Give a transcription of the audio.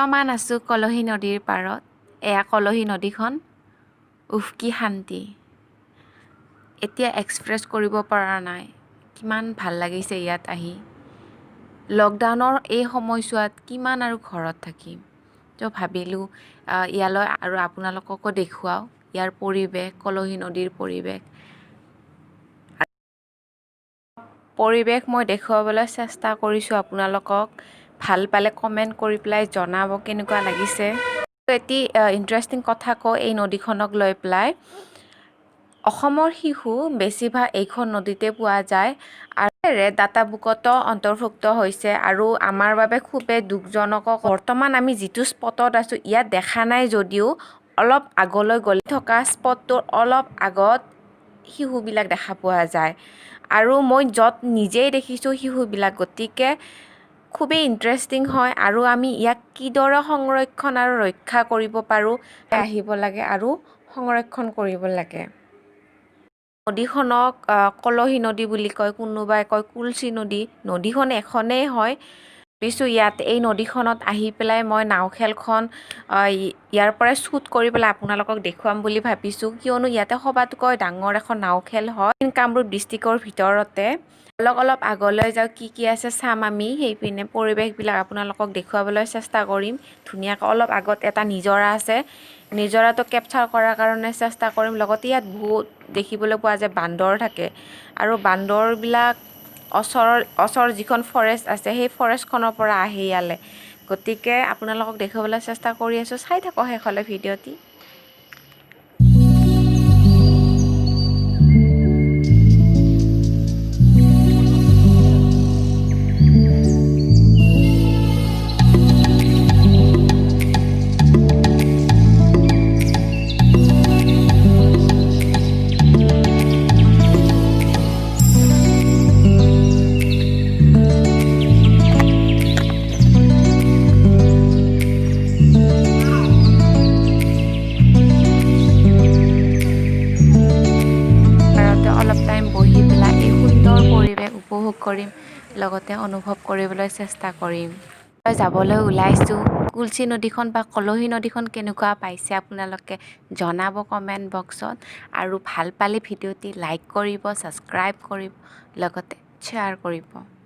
বৰ্তমান আছোঁ কলহী নদীৰ পাৰত। এয়া কলহী নদীখন। উফ কি শান্তি। এতিয়া এক্সপ্ৰেছ কৰিব পৰা নাই। কিমান ভাল লাগিছে ইয়াত আহি। লকডাউনৰ এই সময়ছোৱাত কিমান আৰু ঘৰত থাকিম। তো ভাবিলোঁ ইয়ালৈ আৰু আপোনালোককো দেখুৱাওঁ ইয়াৰ পৰিৱেশ, কলহী নদীৰ পৰিৱেশ মই দেখুৱাবলৈ চেষ্টা কৰিছোঁ আপোনালোকক। ভাল পালে কমেণ্ট কৰি পেলাই জনাব কেনেকুৱা লাগিছে। এটি ইণ্টাৰেষ্টিং কথা কওঁ এই নদীখনক লৈ পেলাই। অসমৰ শিশু বেছিভাগ এইখন নদীতে পোৱা যায় আৰু ৰেড ডাটা বুকতো অন্তৰ্ভুক্ত হৈছে আৰু আমাৰ বাবে খুবেই দুখজনক। বৰ্তমান আমি যিটো স্পটত আছোঁ ইয়াত দেখা নাই যদিও অলপ আগলৈ গ'লে থকা স্পটটোৰ অলপ আগত শিশুবিলাক দেখা পোৱা যায় আৰু মই য'ত নিজেই দেখিছোঁ শিশুবিলাক, গতিকে খুবেই ইণ্টাৰেষ্টিং হয় আৰু আমি ইয়াক কিদৰে সংৰক্ষণ আৰু ৰক্ষা কৰিব পাৰোঁ আহিব লাগে আৰু সংৰক্ষণ কৰিব লাগে। নদীখনক কলহী নদী বুলি কয়, কোনোবাই কয় কুলচি নদী। নদীখন এখনেই হয়। ভাবিছোঁ ইয়াত এই নদীখনত আহি পেলাই মই নাও খেলখন ইয়াৰ পৰাই শ্বুট কৰি পেলাই আপোনালোকক দেখুৱাম বুলি ভাবিছোঁ, কিয়নো ইয়াতে সবাতোকৈ ডাঙৰ এখন নাও খেল হয় কামৰূপ ডিষ্ট্ৰিক্টৰ ভিতৰতে। অলপ আগলৈ যাওঁ, কি আছে চাম আমি। সেইপিনে পৰিৱেশবিলাক আপোনালোকক দেখুৱাবলৈ চেষ্টা কৰিম। ধুনীয়াকৈ অলপ আগত এটা নিজৰা আছে, নিজৰাটো কেপচাৰ কৰাৰ কাৰণে চেষ্টা কৰিম। লগতে ইয়াত বহুত দেখিবলৈ পোৱা যায় বান্দৰ থাকে আৰু বান্দৰবিলাক ওচৰৰ যিখন ফৰেষ্ট আছে সেই ফৰেষ্টখনৰ পৰা আহে ইয়ালৈ। গতিকে আপোনালোকক দেখুৱাবলৈ চেষ্টা কৰি আছোঁ, চাই থাকক শেষলৈ ভিডিঅ'টি। অলপ টাইম বহি পেলাই এই সুন্দৰ পৰিৱেশ উপভোগ কৰিম, লগতে অনুভৱ কৰিবলৈ চেষ্টা কৰিম। যাবলৈ ওলাইছোঁ। কুলচি নদীখন বা কলহী নদীখন কেনেকুৱা পাইছে আপোনালোকে জনাব কমেণ্ট বক্সত আৰু ভাল পালে ভিডিঅ'টি লাইক কৰিব, ছাবস্ক্ৰাইব কৰিব, লগতে শ্বেয়াৰ কৰিব।